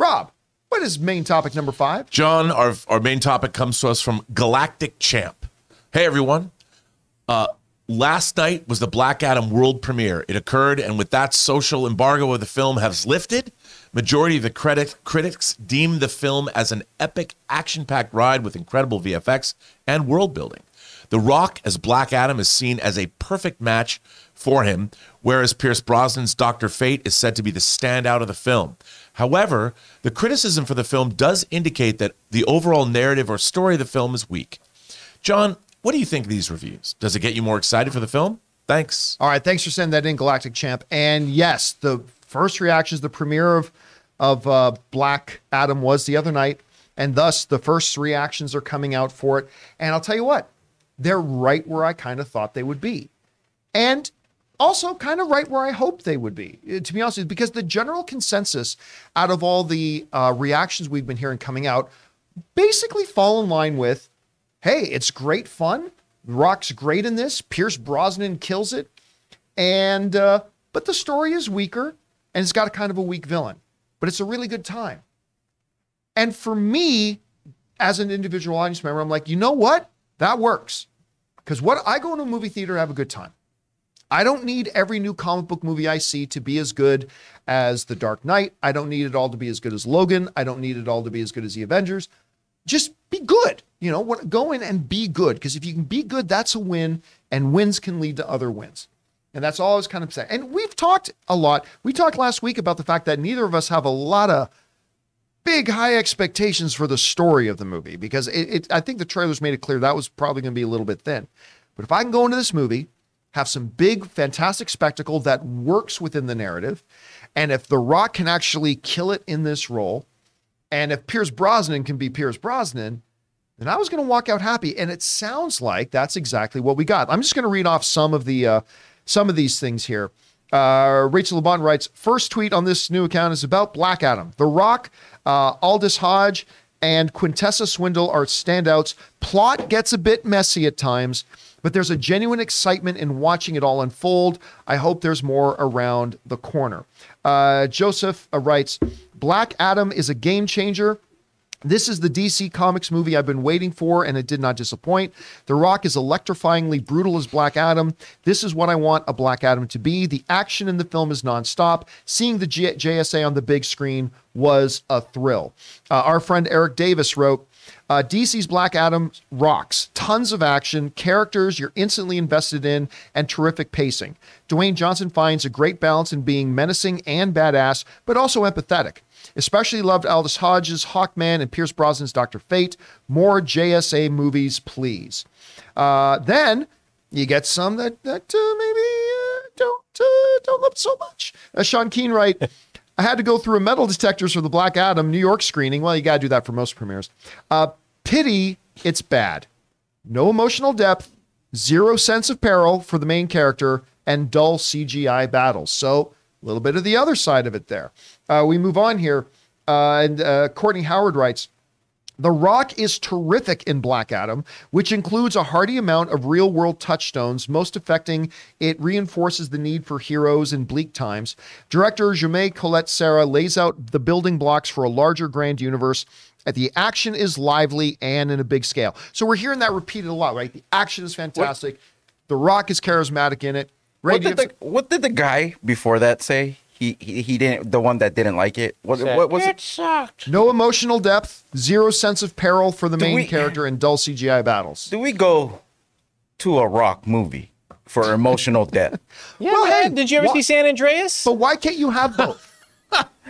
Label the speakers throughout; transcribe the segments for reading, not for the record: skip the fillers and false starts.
Speaker 1: Rob, what is main topic number 5?
Speaker 2: John, our main topic comes to us from Galactic Champ. Hey, everyone. Last night was the Black Adam world premiere. It occurred, and with that, social embargo of the film has lifted. Majority of the critics deemed the film as an epic, action-packed ride with incredible VFX and world building. The Rock as Black Adam is seen as a perfect match for him, whereas Pierce Brosnan's Dr. Fate is said to be the standout of the film. However, the criticism for the film does indicate that the overall narrative or story of the film is weak. John, what do you think of these reviews? Does it get you more excited for the film? Thanks.
Speaker 1: All right, thanks for sending that in, Galactic Champ. And yes, the first reactions, the premiere of Black Adam was the other night, and thus the first reactions are coming out for it. And I'll tell you what, they're right where I kind of thought they would be. And also kind of right where I hoped they would be, to be honest with you, because the general consensus out of all the reactions we've been hearing coming out basically fall in line with, hey, it's great fun. Rock's great in this. Pierce Brosnan kills it. And but the story is weaker, and it's got a kind of a weak villain. But it's a really good time. And for me, as an individual audience member, I'm like, you know what? That works. Because what I go into a movie theater to have a good time. I don't need every new comic book movie I see to be as good as The Dark Knight. I don't need it all to be as good as Logan. I don't need it all to be as good as The Avengers. Just be good. You know, go in and be good. Because if you can be good, that's a win. And wins can lead to other wins. And that's all I was kind of saying. And we've talked a lot. We talked last week about the fact that neither of us have a lot of big, high expectations for the story of the movie. Because I think the trailers made it clear that was probably going to be a little bit thin. But if I can go into this movie, have some big, fantastic spectacle that works within the narrative, and if The Rock can actually kill it in this role, and if Pierce Brosnan can be Pierce Brosnan, then I was going to walk out happy. And it sounds like that's exactly what we got. I'm just going to read off some of these things here. Rachel LeBon writes, first tweet on this new account is about Black Adam. The Rock, Aldous Hodge, and Quintessa Swindle are standouts. Plot gets a bit messy at times, but there's a genuine excitement in watching it all unfold. I hope there's more around the corner. Joseph writes, Black Adam is a game changer. This is the DC Comics movie I've been waiting for, and it did not disappoint. The Rock is electrifyingly brutal as Black Adam. This is what I want a Black Adam to be. The action in the film is nonstop. Seeing the JSA on the big screen was a thrill. Our friend Eric Davis wrote, DC's Black Adam rocks. Tons of action, characters you're instantly invested in, and terrific pacing. Dwayne Johnson finds a great balance in being menacing and badass, but also empathetic. Especially loved Aldous Hodge's Hawkman and Pierce Brosnan's Dr. Fate. More JSA movies, please. Then you get some that maybe don't love so much. Sean Keenwright, I had to go through a metal detectors for the Black Adam New York screening. Well, you got to do that for most premieres. Pity, it's bad. No emotional depth, zero sense of peril for the main character, and dull CGI battles. So a little bit of the other side of it there. We move on here. And Courtney Howard writes, The Rock is terrific in Black Adam, which includes a hearty amount of real-world touchstones. Most affecting, it reinforces the need for heroes in bleak times. Director Jaume Colette Serra lays out the building blocks for a larger grand universe. The action is lively and in a big scale. So we're hearing that repeated a lot, right? The action is fantastic. The Rock is charismatic in it.
Speaker 3: What did the guy before that say? He didn't, the one that didn't like it. What was it?
Speaker 4: It sucked.
Speaker 1: No emotional depth, zero sense of peril for the main character, and dull CGI battles.
Speaker 3: Do we go to a Rock movie for emotional depth?
Speaker 4: Yeah, well, hey, did you ever see San Andreas?
Speaker 1: But why can't you have both?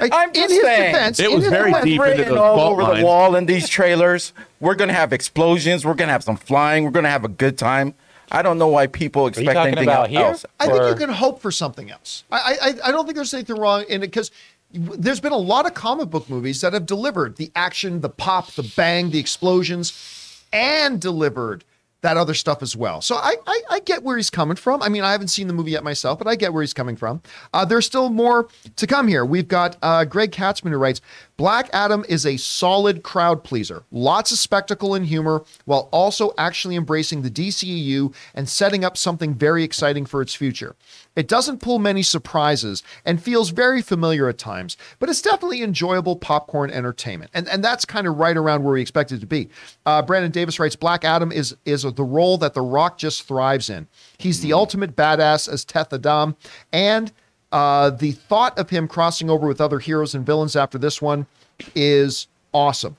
Speaker 3: I'm just saying.
Speaker 1: Defense,
Speaker 2: it was very deep into the
Speaker 3: all
Speaker 2: fault
Speaker 3: over
Speaker 2: lines.
Speaker 3: the wall in these trailers. We're gonna have explosions. We're gonna have some flying. We're gonna have a good time. I don't know why people expect anything else.
Speaker 1: I think you can hope for something else. I don't think there's anything wrong in it, because there's been a lot of comic book movies that have delivered the action, the pop, the bang, the explosions, and delivered that other stuff as well. So I get where he's coming from. I mean, I haven't seen the movie yet myself, but I get where he's coming from. There's still more to come here. We've got Greg Katzman who writes, Black Adam is a solid crowd pleaser. Lots of spectacle and humor while also actually embracing the DCEU and setting up something very exciting for its future. It doesn't pull many surprises and feels very familiar at times, but it's definitely enjoyable popcorn entertainment. And that's kind of right around where we expect it to be. Brandon Davis writes, Black Adam is the role that The Rock just thrives in. He's the ultimate badass as Teth Adam, and the thought of him crossing over with other heroes and villains after this one is awesome.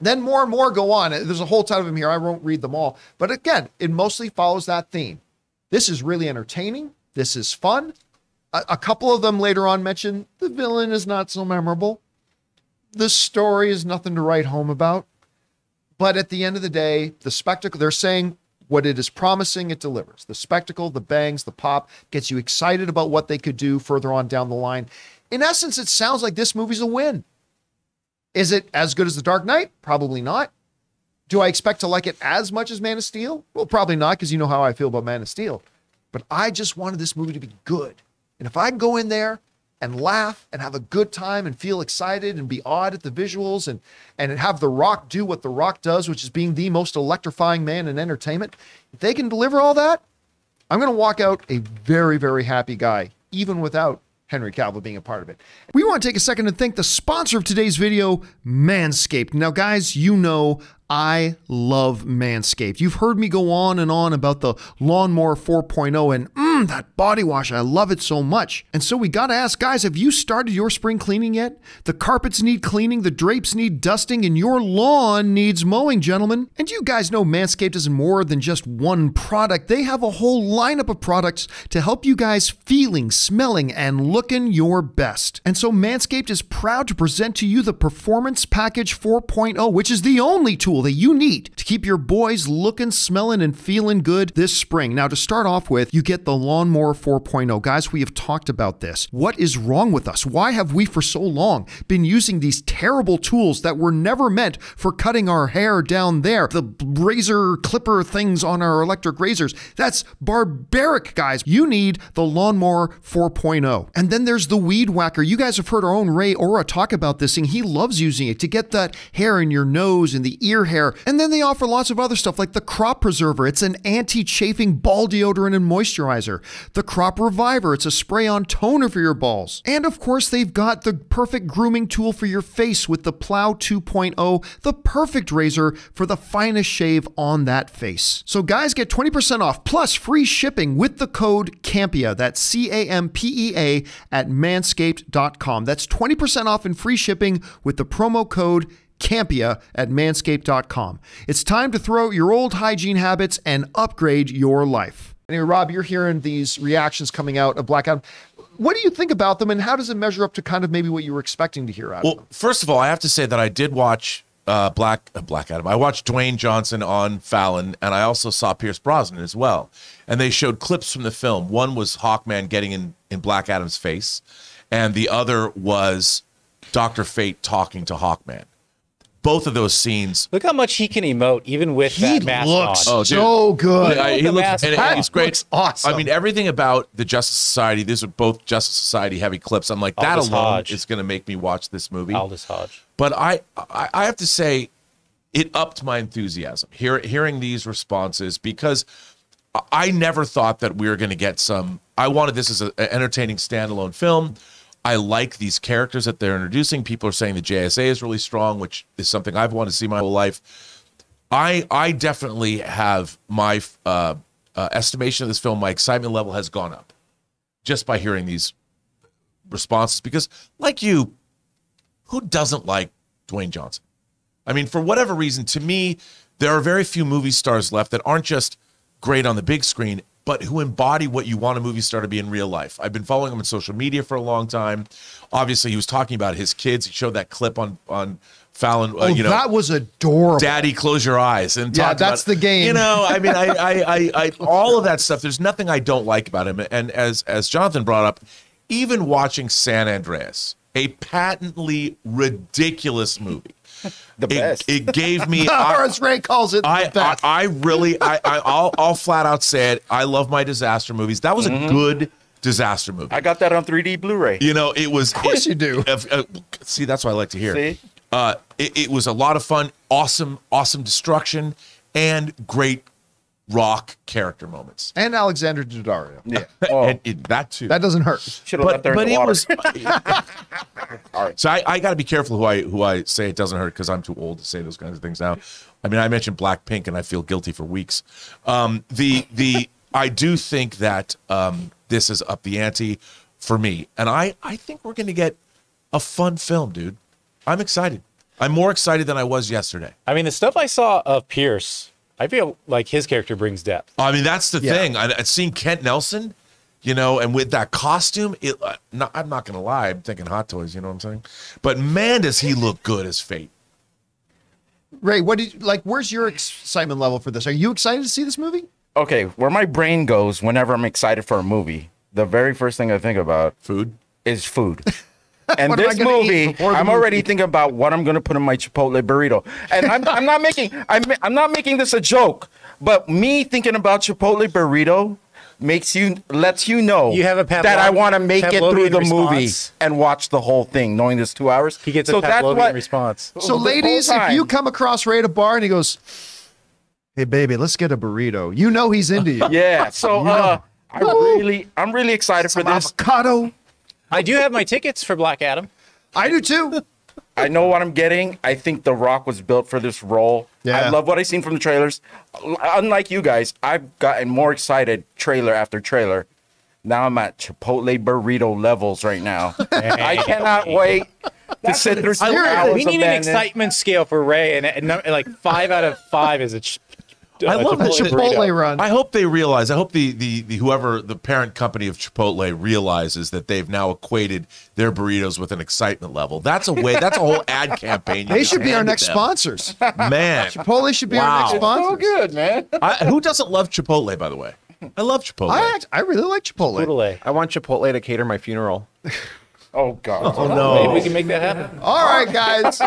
Speaker 1: Then more and more go on. There's a whole ton of them here. I won't read them all. But again, it mostly follows that theme. This is really entertaining. This is fun. A couple of them later on mention the villain is not so memorable. The story is nothing to write home about. But at the end of the day, the spectacle, they're saying what it is promising, it delivers. The spectacle, the bangs, the pop, gets you excited about what they could do further on down the line. In essence, it sounds like this movie's a win. Is it as good as The Dark Knight? Probably not. Do I expect to like it as much as Man of Steel? Well, probably not, because you know how I feel about Man of Steel. But I just wanted this movie to be good. And if I can go in there and laugh and have a good time and feel excited and be awed at the visuals and have The Rock do what The Rock does, which is being the most electrifying man in entertainment, if they can deliver all that, I'm going to walk out a very, very happy guy, even without Henry Cavill being a part of it. We want to take a second to thank the sponsor of today's video, Manscaped. Now, guys, you know I love Manscaped. You've heard me go on and on about the Lawnmower 4.0 and that body wash. I love it so much. And so we got to ask, guys, have you started your spring cleaning yet? The carpets need cleaning, the drapes need dusting, and your lawn needs mowing, gentlemen. And you guys know Manscaped is more than just one product. They have a whole lineup of products to help you guys feeling, smelling, and looking your best. And so Manscaped is proud to present to you the Performance Package 4.0, which is the only tool that you need to keep your boys looking, smelling, and feeling good this spring. Now, to start off with, you get the Lawnmower 4.0. Guys, we have talked about this. What is wrong with us? Why have we for so long been using these terrible tools that were never meant for cutting our hair down there? The razor clipper things on our electric razors. That's barbaric, guys. You need the Lawnmower 4.0. And then there's the Weed Whacker. You guys have heard our own Ray Ora talk about this thing. He loves using it to get that hair in your nose and the ear hair. And then they offer lots of other stuff like the Crop Preserver. It's an anti-chafing ball deodorant and moisturizer. The Crop Reviver. It's a spray-on toner for your balls. And of course, they've got the perfect grooming tool for your face with the Plow 2.0, the perfect razor for the finest shave on that face. So guys, get 20% off plus free shipping with the code Campea. That's CAMPEA at manscaped.com. That's 20% off and free shipping with the promo code Campea at manscaped.com. It's time to throw out your old hygiene habits and upgrade your life. Anyway, Rob, you're hearing these reactions coming out of Black Adam. What do you think about them, and how does it measure up to kind of maybe what you were expecting to hear out of them?
Speaker 2: Well, first of all, I have to say that I did watch Black Adam. I watched Dwayne Johnson on Fallon, and I also saw Pierce Brosnan as well. And they showed clips from the film. One was Hawkman getting in Black Adam's face, and the other was Dr. Fate talking to Hawkman. Both of those scenes.
Speaker 4: Look how much he can emote, even with that mask
Speaker 1: looks
Speaker 4: on.
Speaker 1: so good.
Speaker 2: He looks, and he's great.
Speaker 1: Looks awesome.
Speaker 2: I mean, everything about the Justice Society. These are both Justice Society heavy clips. I'm like, that alone is going to make me watch this movie.
Speaker 4: Aldous Hodge.
Speaker 2: But I have to say, it upped my enthusiasm hearing these responses, because I never thought that we were going to get some. I wanted this as an entertaining standalone film. I like these characters that they're introducing. People are saying the JSA is really strong, which is something I've wanted to see my whole life. I definitely have my estimation of this film. My excitement level has gone up just by hearing these responses, because like you, who doesn't like Dwayne Johnson? I mean, for whatever reason, to me, there are very few movie stars left that aren't just great on the big screen, but who embody what you want a movie star to be in real life. I've been following him on social media for a long time. Obviously, he was talking about his kids. He showed that clip on Fallon.
Speaker 1: That was adorable.
Speaker 2: Daddy, close your eyes. And
Speaker 1: yeah, that's the game.
Speaker 2: You know, I mean, I all of that stuff. There's nothing I don't like about him. And as Jonathan brought up, even watching San Andreas, a patently ridiculous movie.
Speaker 3: The best.
Speaker 2: It gave me.
Speaker 1: Or as Ray calls it, the best.
Speaker 2: I'll flat out say it. I love my disaster movies. That was a good disaster movie.
Speaker 3: I got that on 3D Blu-ray.
Speaker 2: You know, it was.
Speaker 1: Of course you do.
Speaker 2: See, that's what I like to hear.
Speaker 3: See?
Speaker 2: It was a lot of fun, awesome destruction, and great rock character moments.
Speaker 1: And Alexander Daddario.
Speaker 3: Yeah. Oh,
Speaker 2: That too.
Speaker 1: That doesn't hurt.
Speaker 3: should have left there in the
Speaker 2: it
Speaker 3: water.
Speaker 2: was. All right. So I got to be careful who I say it doesn't hurt because I'm too old to say those kinds of things now. I mean, I mentioned Blackpink and I feel guilty for weeks. I do think that this is up the ante for me, and I think we're going to get a fun film, dude. I'm excited. I'm more excited than I was yesterday.
Speaker 4: I mean, the stuff I saw of Pierce, I feel like his character brings depth.
Speaker 2: I mean, that's the thing. I've seen Kent Nelson, you know, and with that costume, I'm not going to lie. I'm thinking Hot Toys, you know what I'm saying? But man, does he look good as Fate.
Speaker 1: Ray, what did you, like? Where's your excitement level for this? Are you excited to see this movie?
Speaker 3: Okay, where my brain goes whenever I'm excited for a movie, the very first thing I think about
Speaker 2: Food?
Speaker 3: is food. And
Speaker 1: What am I
Speaker 3: this
Speaker 1: gonna eat
Speaker 3: movie,
Speaker 1: before the
Speaker 3: I'm
Speaker 1: movie?
Speaker 3: already thinking about what I'm going to put in my Chipotle burrito. And I'm not making this a joke, but me thinking about Chipotle burrito lets you know
Speaker 4: You have a
Speaker 3: that I want to make it through the
Speaker 4: Pavlovian
Speaker 3: movie
Speaker 4: response.
Speaker 3: and watch the whole thing, knowing there's 2 hours.
Speaker 4: He gets a Pavlovian response.
Speaker 1: So, ladies, if you come across Ray at a bar and he goes, "Hey, baby, let's get a burrito," you know he's into you.
Speaker 3: Yeah, so I'm really excited for
Speaker 1: Some
Speaker 3: this.
Speaker 1: avocado.
Speaker 4: I do have my tickets for Black Adam.
Speaker 1: I do too.
Speaker 3: I know what I'm getting. I think The Rock was built for this role.
Speaker 1: Yeah.
Speaker 3: I love what I've seen from the trailers. Unlike you guys, I've gotten more excited trailer after trailer. Now I'm at Chipotle burrito levels right now. I cannot wait to sit through 2 hours
Speaker 4: We
Speaker 3: of
Speaker 4: need an
Speaker 3: madness.
Speaker 4: excitement scale for Ray, and like 5 out of 5 is a
Speaker 2: I love the
Speaker 1: Chipotle
Speaker 4: burrito.
Speaker 1: run.
Speaker 2: I hope they realize. I hope the whoever the parent company of Chipotle realizes that they've now equated their burritos with an excitement level. That's a way. That's a whole ad campaign.
Speaker 1: They should be our
Speaker 2: handed
Speaker 1: next
Speaker 2: them.
Speaker 1: sponsors.
Speaker 2: Man,
Speaker 1: Chipotle should be our
Speaker 2: Wow.
Speaker 1: next sponsors.
Speaker 3: So good, man.
Speaker 2: who doesn't love Chipotle? By the way, I love Chipotle.
Speaker 1: I really like Chipotle.
Speaker 4: Chipotle.
Speaker 5: I want Chipotle to cater my funeral.
Speaker 3: Oh God.
Speaker 4: Maybe we can make that happen.
Speaker 1: All right, guys.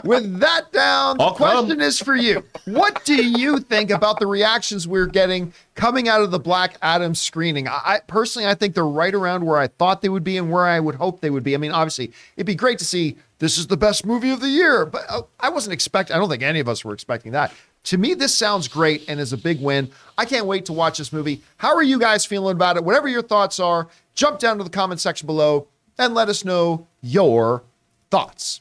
Speaker 1: With that down, the
Speaker 2: I'll come.
Speaker 1: question is for you. What do you think about the reactions we're getting coming out of the Black Adam screening? I personally, I think they're right around where I thought they would be and where I would hope they would be. I mean, obviously, it'd be great to see this is the best movie of the year, but I wasn't expecting, I don't think any of us were expecting that. To me, this sounds great and is a big win. I can't wait to watch this movie. How are you guys feeling about it? Whatever your thoughts are, jump down to the comment section below and let us know your thoughts.